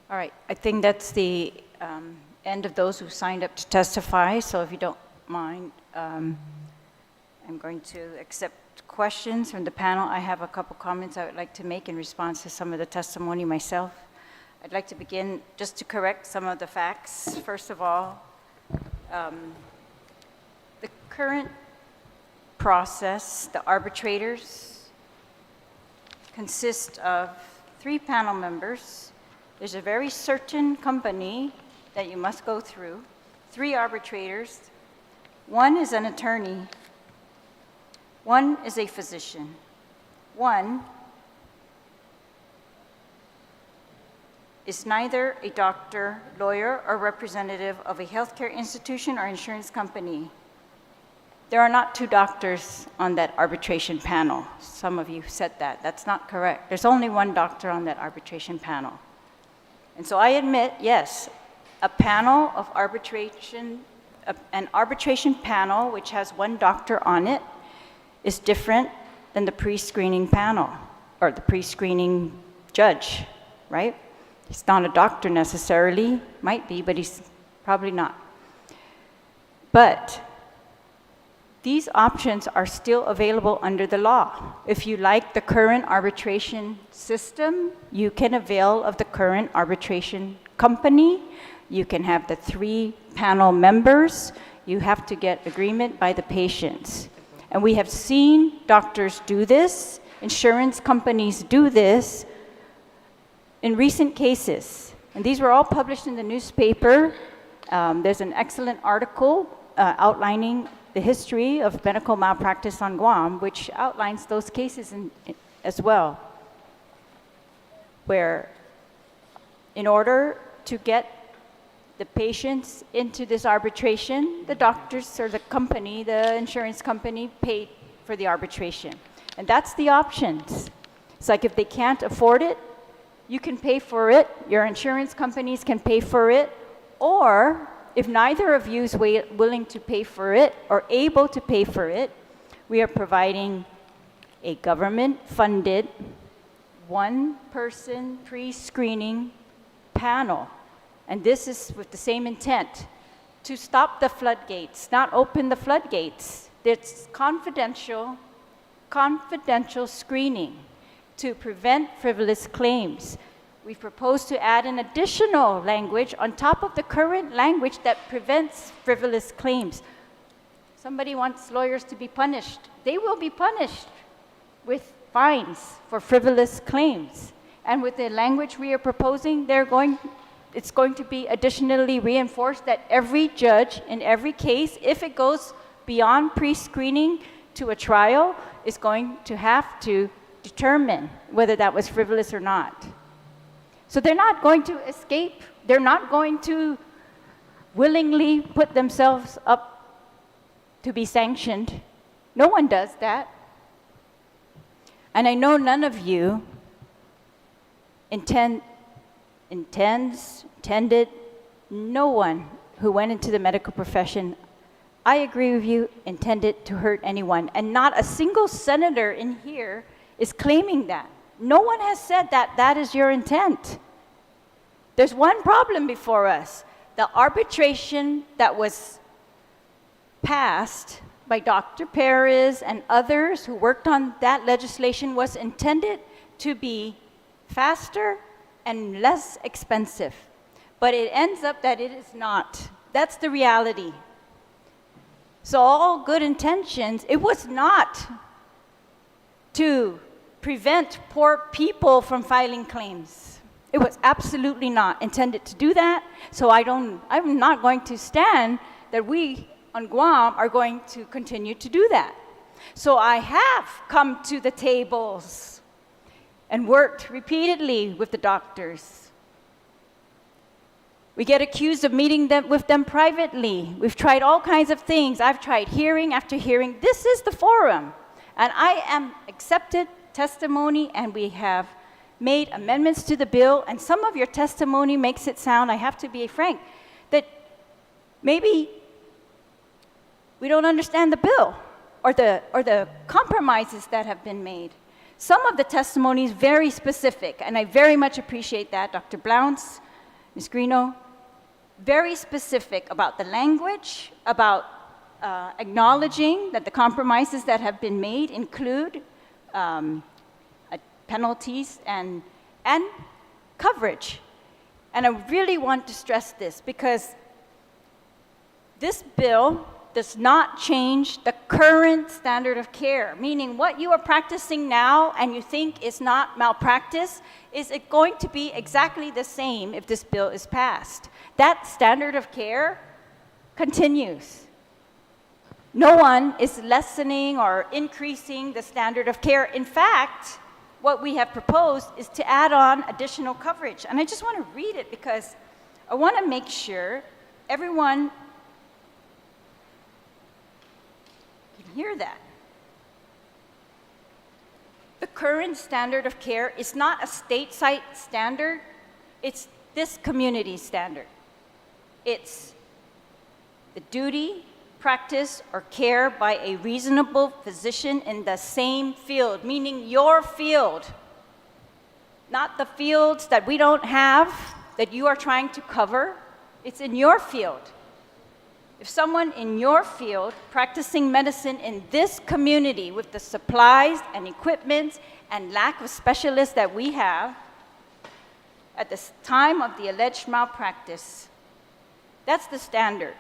All right, I think that's the end of those who signed up to testify, so if you don't mind, I'm going to accept questions from the panel. I have a couple comments I would like to make in response to some of the testimony myself. I'd like to begin just to correct some of the facts. First of all, the current process, the arbitrators consist of 3 panel members. There's a very certain company that you must go through, 3 arbitrators. 1 is an attorney, 1 is a physician, 1 is neither a doctor, lawyer, or representative of a healthcare institution or insurance company. There are not 2 doctors on that arbitration panel. Some of you said that. That's not correct. There's only 1 doctor on that arbitration panel. And so I admit, yes, a panel of arbitration, an arbitration panel which has 1 doctor on it is different than the pre-screening panel or the pre-screening judge, right? He's not a doctor necessarily, might be, but he's probably not. But these options are still available under the law. If you like the current arbitration system, you can avail of the current arbitration company. You can have the 3 panel members. You have to get agreement by the patients. And we have seen doctors do this, insurance companies do this in recent cases. And these were all published in the newspaper. There's an excellent article outlining the history of medical malpractice on Guam, which outlines those cases as well, where in order to get the patients into this arbitration, the doctors or the company, the insurance company, paid for the arbitration. And that's the options. It's like if they can't afford it, you can pay for it, your insurance companies can pay for it, or if neither of you is willing to pay for it or able to pay for it, we are providing a government-funded, 1-person pre-screening panel. And this is with the same intent, to stop the floodgates, not open the floodgates. It's confidential screening to prevent frivolous claims. We've proposed to add an additional language on top of the current language that prevents frivolous claims. Somebody wants lawyers to be punished. They will be punished with fines for frivolous claims. And with the language we are proposing, it's going to be additionally reinforced that every judge in every case, if it goes beyond pre-screening to a trial, is going to have to determine whether that was frivolous or not. So they're not going to escape. They're not going to willingly put themselves up to be sanctioned. No one does that. And I know none of you intended, no one who went into the medical profession, I agree with you, intended to hurt anyone. And not a single senator in here is claiming that. No one has said that that is your intent. There's one problem before us. The arbitration that was passed by Dr. Perez and others who worked on that legislation was intended to be faster and less expensive. But it ends up that it is not. That's the reality. So all good intentions, it was not to prevent poor people from filing claims. It was absolutely not intended to do that. So I'm not going to stand that we on Guam are going to continue to do that. So I have come to the tables and worked repeatedly with the doctors. We get accused of meeting with them privately. We've tried all kinds of things. I've tried hearing after hearing. This is the forum. And I am accepted testimony, and we have made amendments to the bill, and some of your testimony makes it sound, I have to be frank, that maybe we don't understand the bill or the compromises that have been made. Some of the testimony is very specific, and I very much appreciate that. Dr. Blounce, Ms. Greeno, very specific about the language, about acknowledging that the compromises that have been made include penalties and coverage. And I really want to stress this because this bill does not change the current standard of care, meaning what you are practicing now and you think is not malpractice, is it going to be exactly the same if this bill is passed. That standard of care continues. No one is lessening or increasing the standard of care. In fact, what we have proposed is to add on additional coverage. And I just want to read it because I want to make sure everyone can hear that. The current standard of care is not a stateside standard, it's this community standard. It's the duty, practice, or care by a reasonable physician in the same field, meaning your field, not the fields that we don't have, that you are trying to cover. It's in your field. If someone in your field practicing medicine in this community with the supplies and equipment and lack of specialists that we have at the time of the alleged malpractice, that's the standard.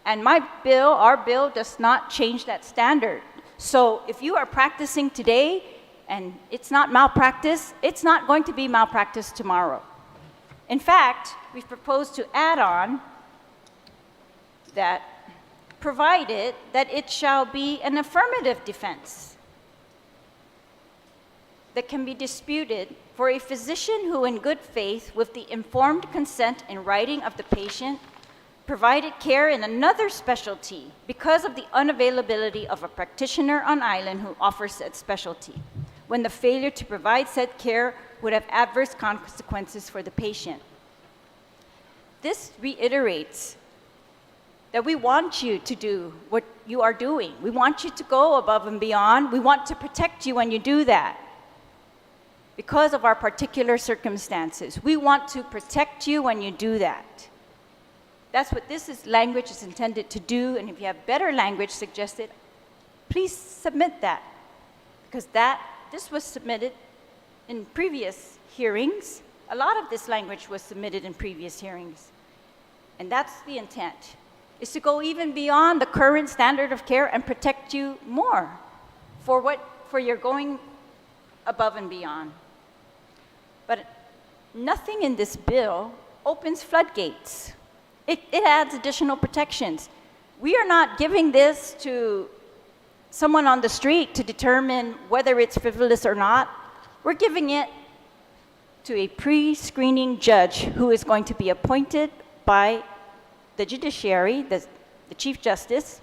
And our bill does not change that standard. So if you are practicing today and it's not malpractice, it's not going to be malpractice tomorrow. In fact, we've proposed to add on that provided that it shall be an affirmative defense that can be disputed for a physician who in good faith with the informed consent in writing of the patient provided care in another specialty because of the unavailability of a practitioner on island who offers said specialty, when the failure to provide said care would have adverse consequences for the patient. This reiterates that we want you to do what you are doing. We want you to go above and beyond. We want to protect you when you do that because of our particular circumstances. We want to protect you when you do that. That's what language is intended to do, and if you have better language suggested, please submit that, because this was submitted in previous hearings. A lot of this language was submitted in previous hearings, and that's the intent, is to go even beyond the current standard of care and protect you more for your going above and beyond. But nothing in this bill opens floodgates. It adds additional protections. We are not giving this to someone on the street to determine whether it's frivolous or not. We're giving it to a pre-screening judge who is going to be appointed by the judiciary, the Chief Justice.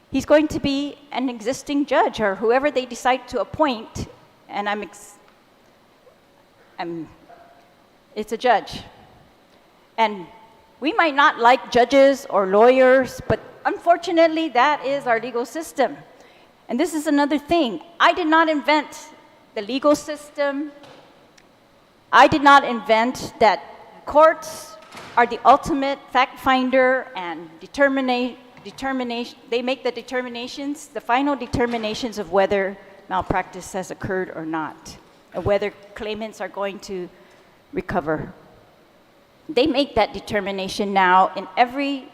He's going to be an existing judge or whoever they decide to appoint, and it's a judge. And we might not like judges or lawyers, but unfortunately, that is our legal system. And this is another thing. I did not invent the legal system. I did not invent that courts are the ultimate fact finder and determination. They make the determinations, the final determinations of whether malpractice has occurred or not, and whether claimants are going to recover. They make that determination now in every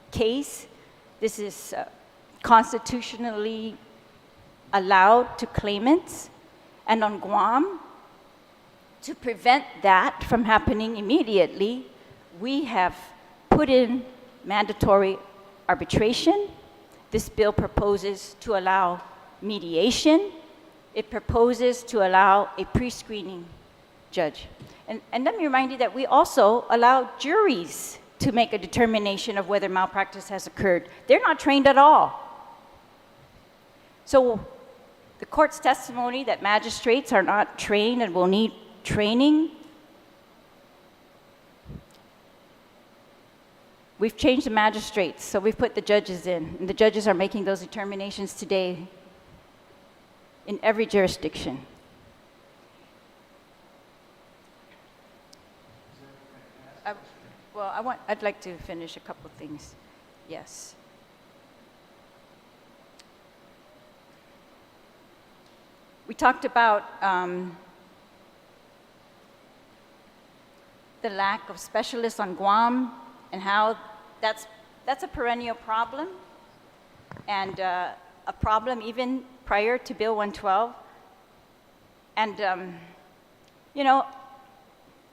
case. This is constitutionally allowed to claimants. And on Guam, to prevent that from happening immediately, we have put in mandatory arbitration. This bill proposes to allow mediation. It proposes to allow a pre-screening judge. And let me remind you that we also allow juries to make a determination of whether malpractice has occurred. They're not trained at all. So the court's testimony that magistrates are not trained and will need training, we've changed the magistrates, so we've put the judges in, and the judges are making those determinations today. in every jurisdiction. Well, I'd like to finish a couple things. Yes. We talked about the lack of specialists on Guam and how that's a perennial problem, and a problem even prior to Bill 112. And, you know,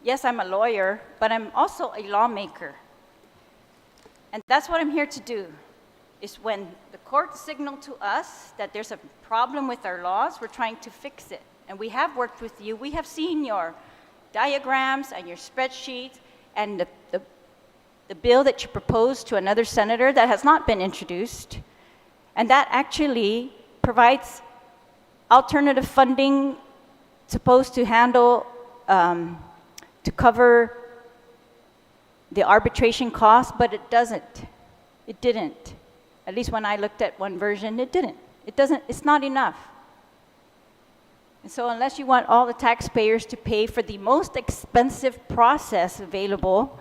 yes, I'm a lawyer, but I'm also a lawmaker. And that's what I'm here to do, is when the court signaled to us that there's a problem with our laws, we're trying to fix it. And we have worked with you. We have seen your diagrams and your spreadsheets and the bill that you proposed to another senator that has not been introduced. And that actually provides alternative funding supposed to handle, to cover the arbitration costs, but it doesn't. It didn't. At least when I looked at one version, it didn't. It's not enough. And so unless you want all the taxpayers to pay for the most expensive process available,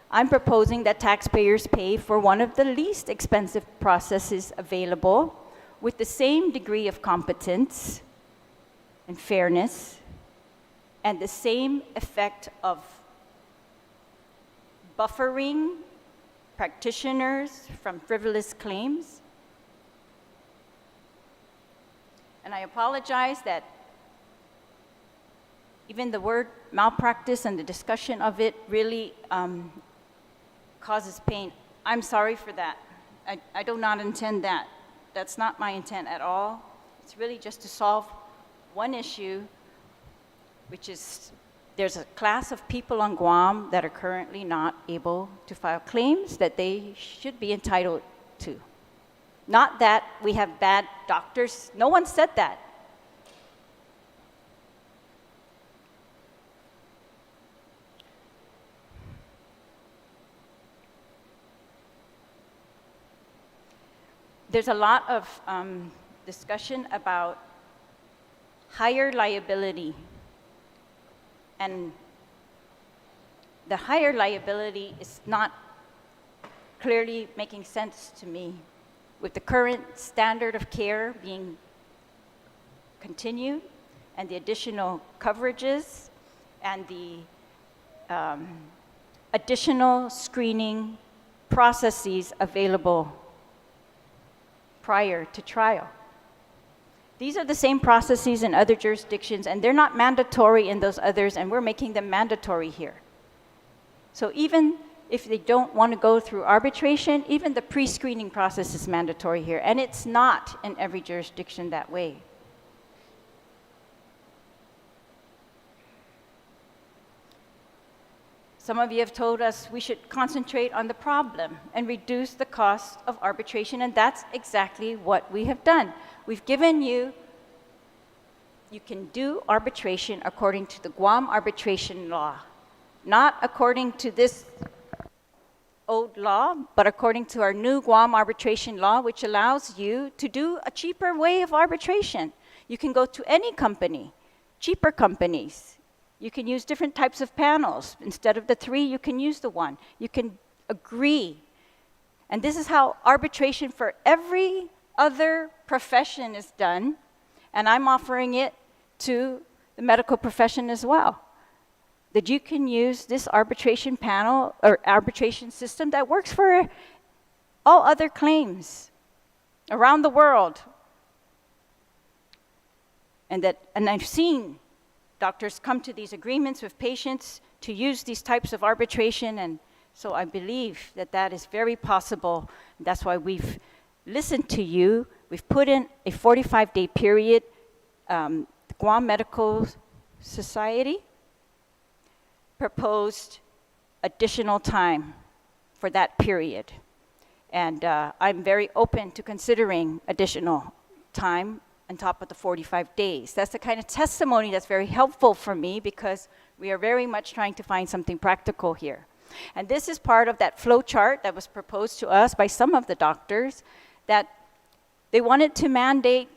I'm proposing that taxpayers pay for one of the least expensive processes available with the same degree of competence and fairness and the same effect of buffering practitioners from frivolous claims. And I apologize that even the word malpractice and the discussion of it really causes pain. I'm sorry for that. I do not intend that. That's not my intent at all. It's really just to solve one issue, which is there's a class of people on Guam that are currently not able to file claims that they should be entitled to. Not that we have bad doctors. No one said that. There's a lot of discussion about higher liability. And the higher liability is not clearly making sense to me. With the current standard of care being continued and the additional coverages and the additional screening processes available prior to trial. These are the same processes in other jurisdictions, and they're not mandatory in those others, and we're making them mandatory here. So even if they don't want to go through arbitration, even the pre-screening process is mandatory here, and it's not in every jurisdiction that way. Some of you have told us we should concentrate on the problem and reduce the cost of arbitration, and that's exactly what we have done. We've given you can do arbitration according to the Guam arbitration law, not according to this old law, but according to our new Guam arbitration law, which allows you to do a cheaper way of arbitration. You can go to any company, cheaper companies. You can use different types of panels. Instead of the 3, you can use the 1. You can agree. And this is how arbitration for every other profession is done. And I'm offering it to the medical profession as well. That you can use this arbitration panel or arbitration system that works for all other claims around the world. And I've seen doctors come to these agreements with patients to use these types of arbitration, and so I believe that that is very possible. That's why we've listened to you. We've put in a 45-day period. The Guam Medical Society proposed additional time for that period. And I'm very open to considering additional time on top of the 45 days. That's the kind of testimony that's very helpful for me because we are very much trying to find something practical here. And this is part of that flow chart that was proposed to us by some of the doctors that they wanted to mandate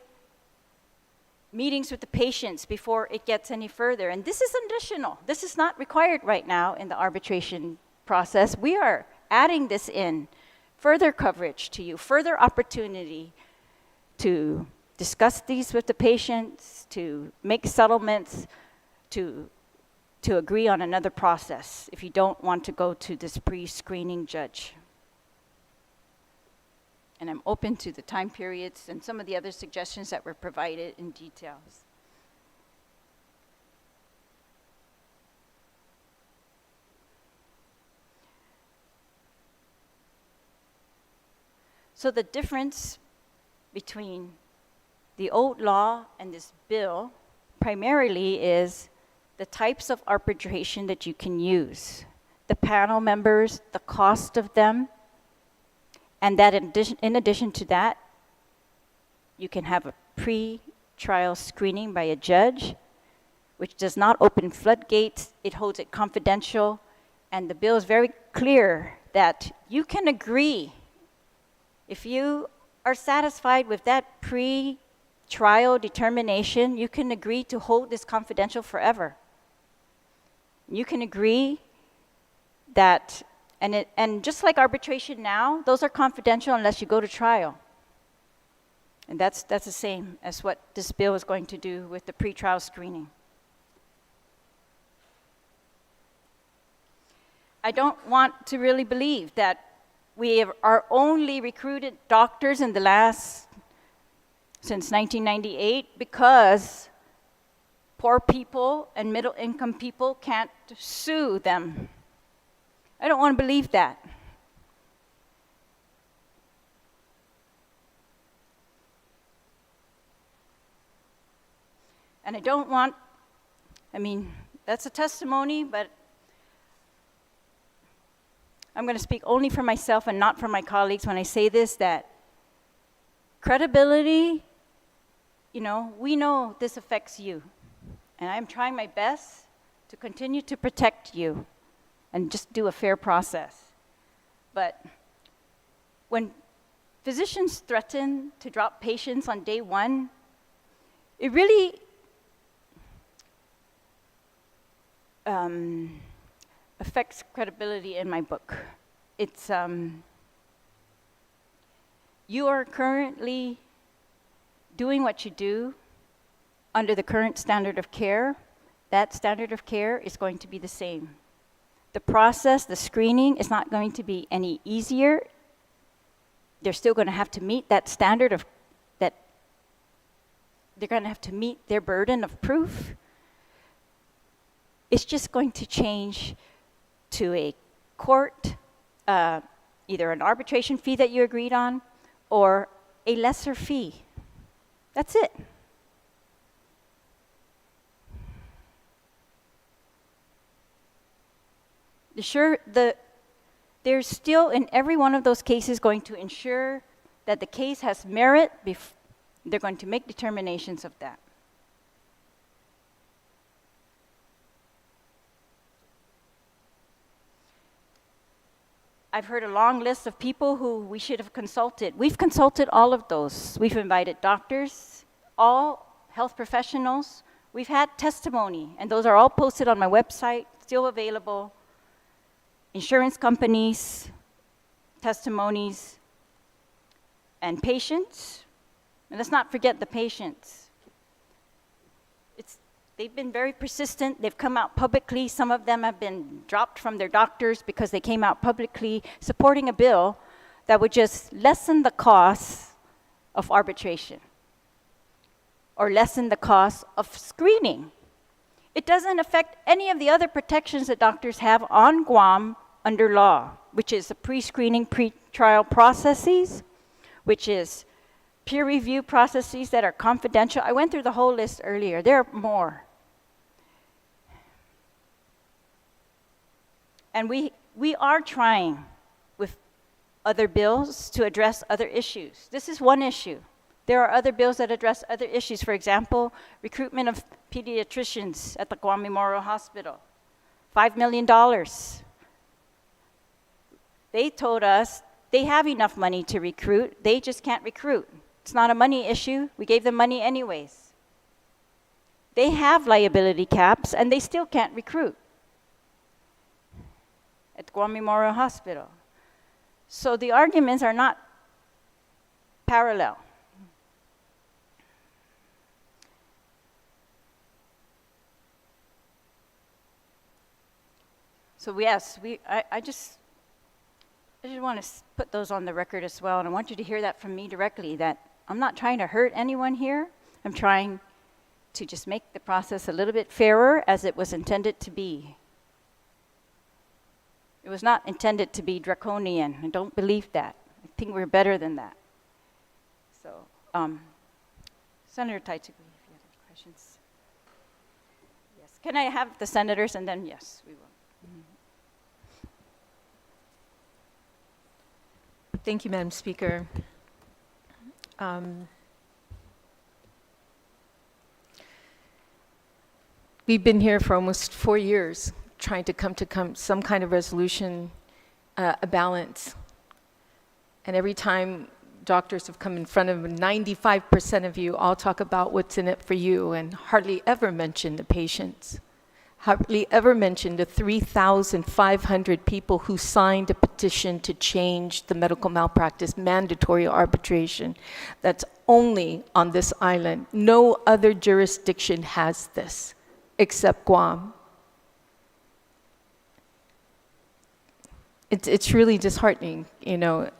meetings with the patients before it gets any further. And this is additional. This is not required right now in the arbitration process, we are adding this in, further coverage to you, further opportunity to discuss these with the patients, to make settlements, to agree on another process if you don't want to go to this pre-screening judge. And I'm open to the time periods and some of the other suggestions that were provided in details. So the difference between the old law and this bill primarily is the types of arbitration that you can use, the panel members, the cost of them, and that in addition to that, you can have a pre-trial screening by a judge, which does not open floodgates, it holds it confidential, and the bill is very clear that you can agree. If you are satisfied with that pre-trial determination, you can agree to hold this confidential forever. You can agree that, and just like arbitration now, those are confidential unless you go to trial. And that's the same as what this bill is going to do with the pre-trial screening. I don't want to really believe that we are only recruited doctors in the since 1998 because poor people and middle-income people can't sue them. I don't want to believe that. And I don't want, that's a testimony, but I'm going to speak only for myself and not for my colleagues when I say this, that credibility, we know this affects you. And I'm trying my best to continue to protect you and just do a fair process. But when physicians threaten to drop patients on day one, it really affects credibility in my book. It's, you are currently doing what you do under the current standard of care. That standard of care is going to be the same. The process, the screening, is not going to be any easier. They're still going to have to meet that standard of, that they're going to have to meet their burden of proof. It's just going to change to a court, either an arbitration fee that you agreed on or a lesser fee. That's it. There's still in every one of those cases going to ensure that the case has merit. They're going to make determinations of that. I've heard a long list of people who we should have consulted. We've consulted all of those. We've invited doctors, all health professionals. We've had testimony, and those are all posted on my website, still available. Insurance companies, testimonies, and patients. And let's not forget the patients. They've been very persistent. They've come out publicly. Some of them have been dropped from their doctors because they came out publicly supporting a bill that would just lessen the cost of arbitration or lessen the cost of screening. It doesn't affect any of the other protections that doctors have on Guam under law, which is the pre-screening, pre-trial processes, which is peer review processes that are confidential. I went through the whole list earlier. There are more. And we are trying with other bills to address other issues. This is one issue. There are other bills that address other issues. For example, recruitment of pediatricians at the Guam Memorial Hospital. $5 million. They told us they have enough money to recruit. They just can't recruit. It's not a money issue. We gave them money anyways. They have liability caps, and they still can't recruit. at Guam Memorial Hospital. So the arguments are not parallel. So yes, I just want to put those on the record as well, and I want you to hear that from me directly, that I'm not trying to hurt anyone here. I'm trying to just make the process a little bit fairer as it was intended to be. It was not intended to be draconian. I don't believe that. I think we're better than that. So, Senator Taichigui, if you have any questions. Yes, can I have the senators, and then yes, we will. Thank you, Madam Speaker. We've been here for almost 4 years trying to come to some kind of resolution, a balance. And every time doctors have come in front of 95% of you all talk about what's in it for you and hardly ever mention the patients. Hardly ever mentioned the 3,500 people who signed a petition to change the medical malpractice mandatory arbitration. That's only on this island. No other jurisdiction has this except Guam. It's really disheartening, you know,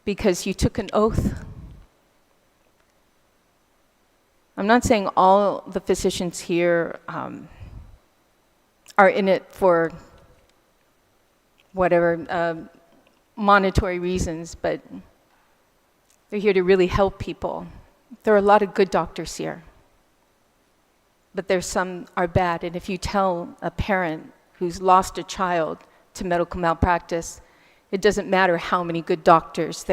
because you took an oath. I'm not saying all the physicians here are in it for whatever monetary reasons, but they're here to really help people. There are a lot of good doctors here, but there's some are bad. And if you tell a parent who's lost a child to medical malpractice, it doesn't matter how many good doctors there